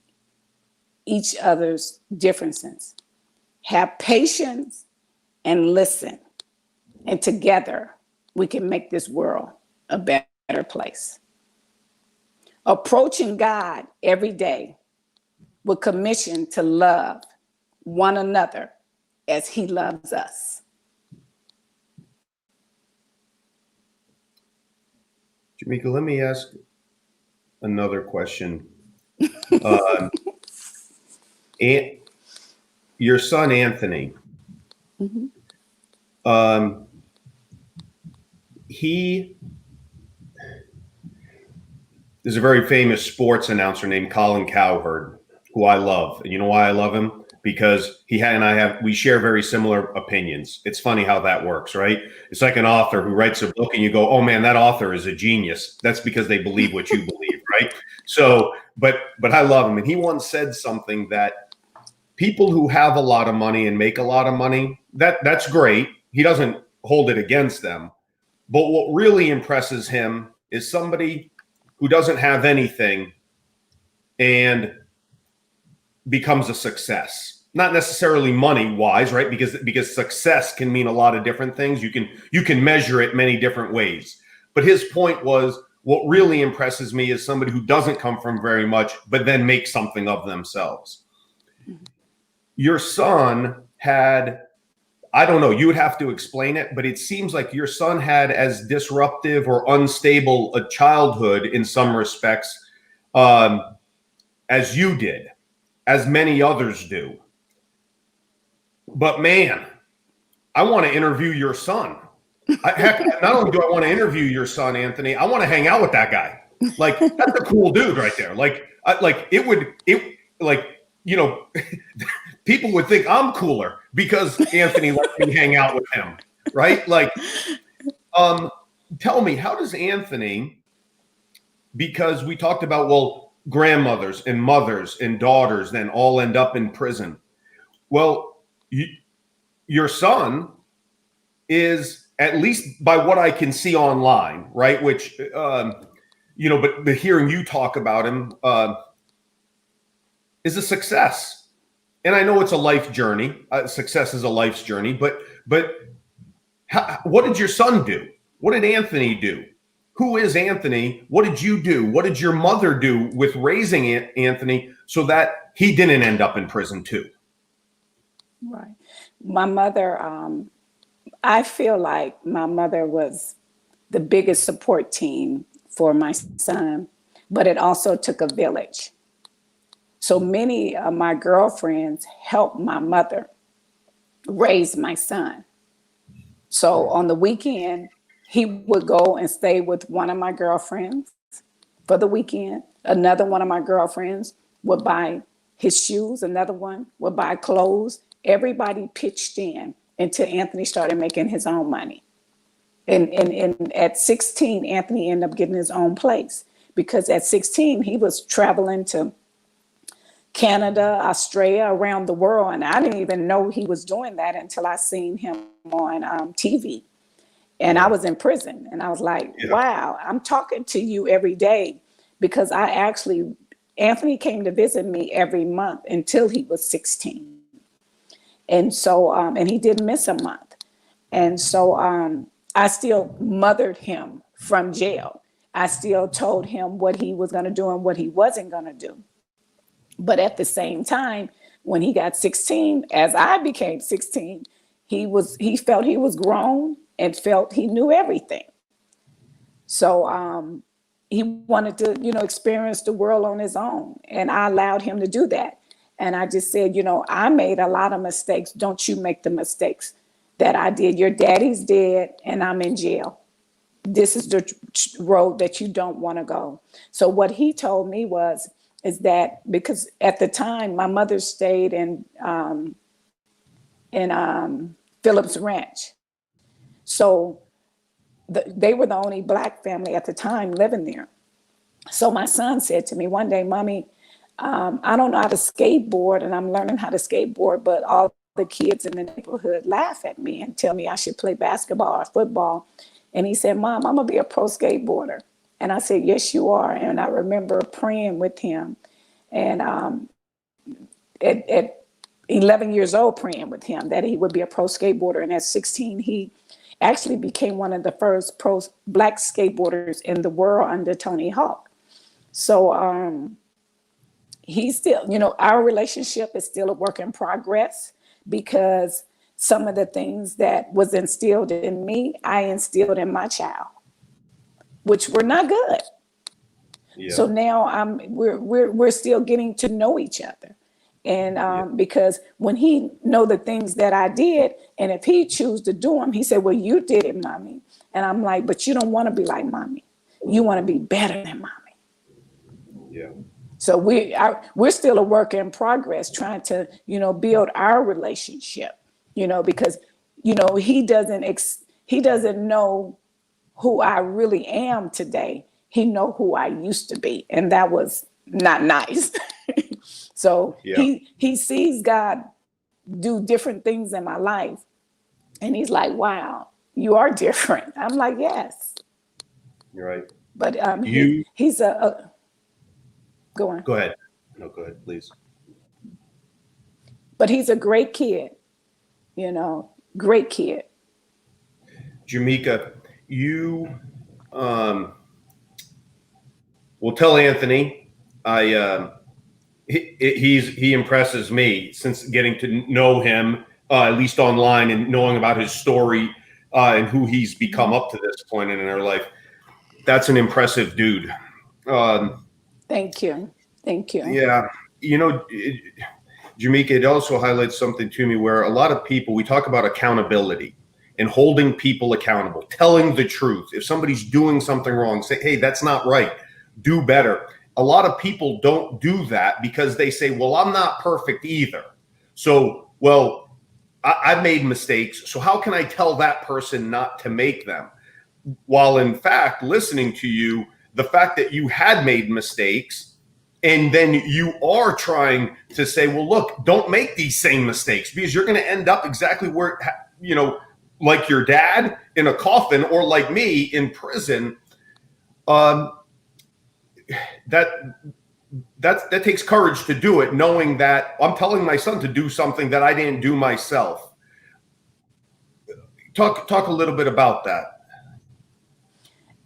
each other's differences. Have patience and listen. And together we can make this world a better place. Approaching God every day with commission to love one another as He loves us. Jemeker, let me ask another question. Your son, Anthony, he is a very famous sports announcer named Colin Cowherd, who I love. And you know why I love him? Because we share very similar opinions. It's funny how that works, right? It's like an author who writes a book and you go, oh man, that author is a genius. That's because they believe what you believe, right? So, but I love him. And he once said something that people who have a lot of money and make a lot of money, that's great. He doesn't hold it against them. But what really impresses him is somebody who doesn't have anything and becomes a success. Not necessarily money wise, right? Because success can mean a lot of different things. You can measure it many different ways. But his point was, what really impresses me is somebody who doesn't come from very much, but then makes something of themselves. Your son had, I don't know, you would have to explain it, but it seems like your son had as disruptive or unstable a childhood in some respects as you did, as many others do. But man, I want to interview your son. Heck, not only do I want to interview your son, Anthony, I want to hang out with that guy. Like, that's a cool dude right there. People would think I'm cooler because Anthony lets me hang out with him, right? Like, tell me, how does Anthony, because we talked about, well, grandmothers and mothers and daughters then all end up in prison. Well, your son is, at least by what I can see online, right? Which, but hearing you talk about him, is a success. And I know it's a life journey. Success is a life's journey, but what did your son do? What did Anthony do? Who is Anthony? What did you do? What did your mother do with raising Anthony so that he didn't end up in prison too? Right. My mother, I feel like my mother was the biggest support team for my son, but it also took a village. So many of my girlfriends helped my mother raise my son. So on the weekend, he would go and stay with one of my girlfriends for the weekend. Another one of my girlfriends would buy his shoes. Another one would buy clothes. Everybody pitched in until Anthony started making his own money. And at 16, Anthony ended up getting his own place, because at 16, he was traveling to Canada, Australia, around the world. And I didn't even know he was doing that until I seen him on TV. And I was in prison, and I was like, wow, I'm talking to you every day, because Anthony came to visit me every month until he was 16. And so, and he didn't miss a month. And so I still mothered him from jail. I still told him what he was going to do and what he wasn't going to do. But at the same time, when he got 16, as I became 16, he felt he was grown and felt he knew everything. So he wanted to, experience the world on his own. And I allowed him to do that. And I just said, I made a lot of mistakes. Don't you make the mistakes that I did. Your daddy's dead and I'm in jail. This is the road that you don't want to go. So what he told me is that, because at the time my mother stayed in Phillips Ranch. So they were the only Black family at the time living there. So my son said to me one day, Mommy, I don't know how to skateboard, and I'm learning how to skateboard, but all the kids in the neighborhood laugh at me and tell me I should play basketball or football. And he said, Mom, I'm gonna be a pro skateboarder. And I said, yes, you are. And I remember praying with him. And at 11 years old, praying with him that he would be a pro skateboarder. And at 16, he actually became one of the first pro Black skateboarders in the world under Tony Hawk. So he's still, our relationship is still a work in progress, because some of the things that was instilled in me, I instilled in my child, which were not good. Yeah. So now we're still getting to know each other. And because when he know the things that I did, and if he choose to do them, he said, well, you did it, Mommy. And I'm like, but you don't want to be like Mommy. You want to be better than Mommy. Yeah. So we're still a work in progress, trying to, build our relationship, because, he doesn't know who I really am today. He know who I used to be. And that was not nice. So he sees God do different things in my life. And he's like, wow, you are different. I'm like, yes. You're right. But he's a go on. Go ahead. No, go ahead, please. But he's a great kid, great kid. Jemeker, you will tell Anthony, he impresses me since getting to know him, at least online, and knowing about his story and who he's become up to this point in our life. That's an impressive dude. Thank you. Thank you. Yeah. Jemeker, it also highlights something to me where a lot of people, we talk about accountability and holding people accountable, telling the truth. If somebody's doing something wrong, say, hey, that's not right. Do better. A lot of people don't do that because they say, well, I'm not perfect either. So, well, I've made mistakes. So how can I tell that person not to make them? While in fact, listening to you, the fact that you had made mistakes, and then you are trying to say, well, look, don't make these same mistakes, because you're going to end up exactly where, like your dad in a coffin, or like me in prison. That that takes courage to do it, knowing that I'm telling my son to do something that I didn't do myself. Talk a little bit about that.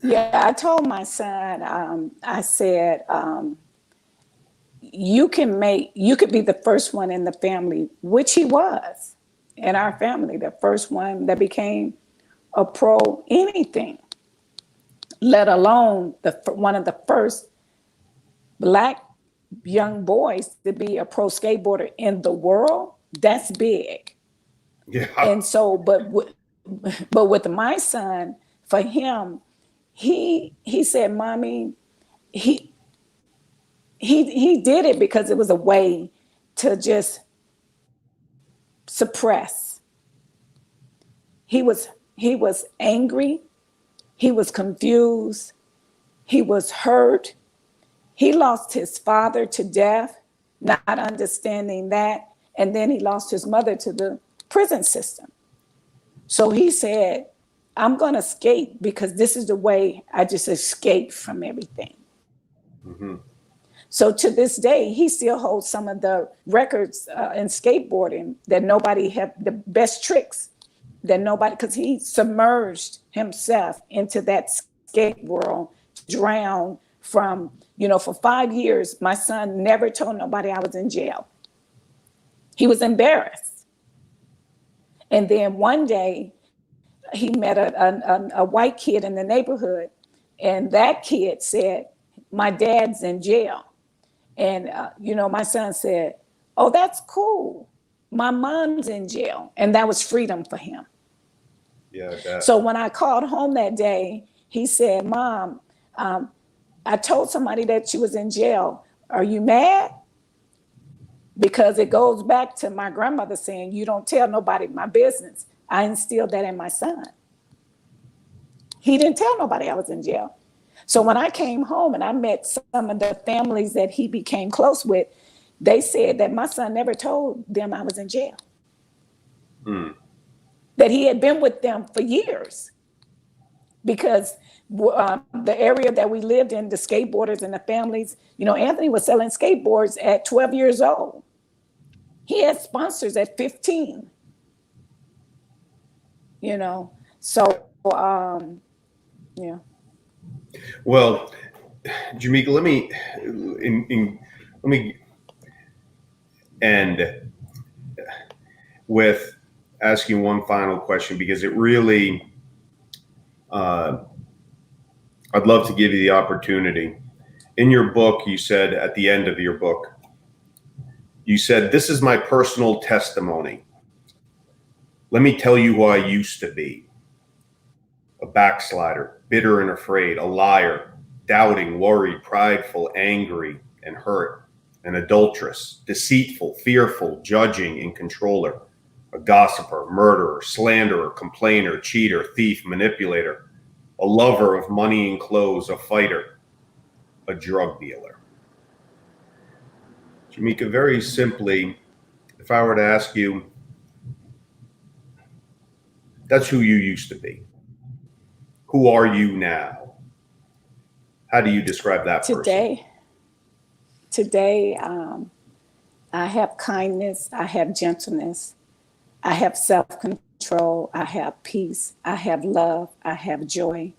Yeah, I told my son, I said, you could be the first one in the family, which he was in our family, the first one that became a pro anything, let alone one of the first Black young boys to be a pro skateboarder in the world. That's big. Yeah. And so, but with my son, for him, he said, "Mommy, he did it because it was a way to just suppress." He was angry, he was confused, he was hurt. He lost his father to death, not understanding that, and then he lost his mother to the prison system. So he said, "I'm going to skate because this is the way I just escape from everything." Mm-hmm. So to this day, he still holds some of the records in skateboarding that nobody have, the best tricks that nobody, because he submerged himself into that skate world, drowned from, for 5 years, my son never told nobody I was in jail. He was embarrassed. And then one day he met a white kid in the neighborhood, and that kid said, "My dad's in jail." And, my son said, "Oh, that's cool. My mom's in jail." And that was freedom for him. Yeah. So when I called home that day, he said, "Mom, I told somebody that she was in jail. Are you mad?" Because it goes back to my grandmother saying, "You don't tell nobody my business." I instilled that in my son. He didn't tell nobody I was in jail. So when I came home and I met some of the families that he became close with, they said that my son never told them I was in jail. That he had been with them for years. Because the area that we lived in, the skateboarders and the families, Anthony was selling skateboards at 12 years old. He had sponsors at 15. So, yeah. Well, Jemeker, let me end with asking one final question, because it really, I'd love to give you the opportunity. In your book, you said, at the end of your book, you said, "This is my personal testimony. Let me tell you who I used to be. A backslider, bitter and afraid, a liar, doubting, worried, prideful, angry, and hurt, an adulteress, deceitful, fearful, judging, and controller, a gossiper, murderer, slanderer, complainer, cheater, thief, manipulator, a lover of money and clothes, a fighter, a drug dealer." Jemeker, very simply, if I were to ask you, that's who you used to be. Who are you now? How do you describe that person? Today, I have kindness, I have gentleness, I have self-control, I have peace, I have love, I have joy.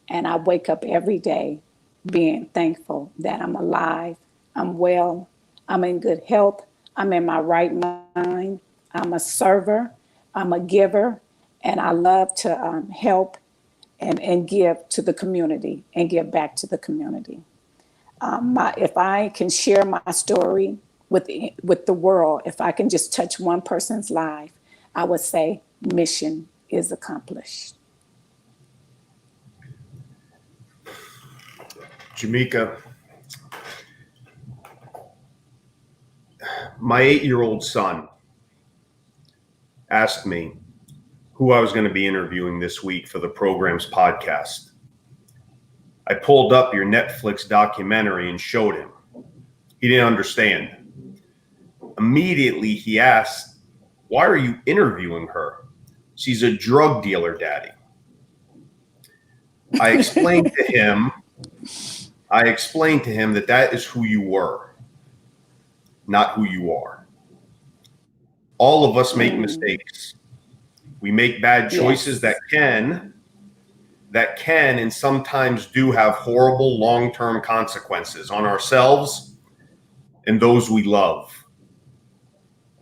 And I wake up every day being thankful that I'm alive, I'm well, I'm in good health, I'm in my right mind, I'm a server, I'm a giver, and I love to help and give to the community and give back to the community. If I can share my story with the world, if I can just touch one person's life, I would say mission is accomplished. Jemeker, my 8-year-old son asked me who I was going to be interviewing this week for the program's podcast. I pulled up your Netflix documentary and showed him. He didn't understand. Immediately, he asked, "Why are you interviewing her? She's a drug dealer, Daddy." I explained to him I explained to him that that is who you were, not who you are. All of us make mistakes. We make bad choices Yes. that can and sometimes do have horrible long-term consequences on ourselves and those we love.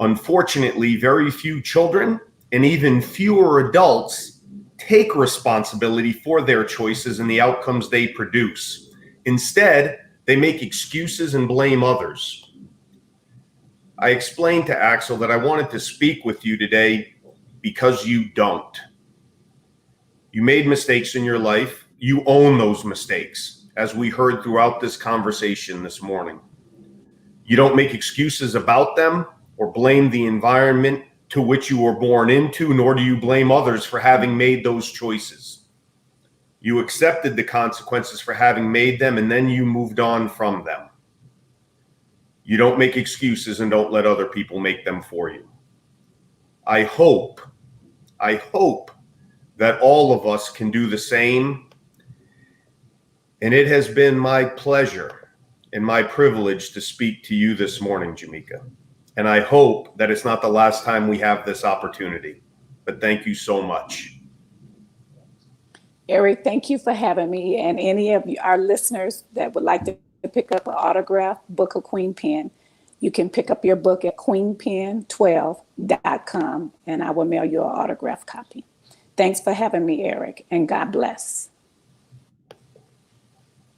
Unfortunately, very few children and even fewer adults take responsibility for their choices and the outcomes they produce. Instead, they make excuses and blame others. I explained to Axel that I wanted to speak with you today because you don't. You made mistakes in your life. You own those mistakes, as we heard throughout this conversation this morning. You don't make excuses about them or blame the environment to which you were born into, nor do you blame others for having made those choices. You accepted the consequences for having made them, and then you moved on from them. You don't make excuses and don't let other people make them for you. I hope that all of us can do the same. And it has been my pleasure and my privilege to speak to you this morning, Jemeker. And I hope that it's not the last time we have this opportunity. But thank you so much. Eric, thank you for having me. And any of our listeners that would like to pick up an autograph, book a Queen Pen, you can pick up your book at queenpen12.com and I will mail you an autograph copy. Thanks for having me, Eric, and God bless.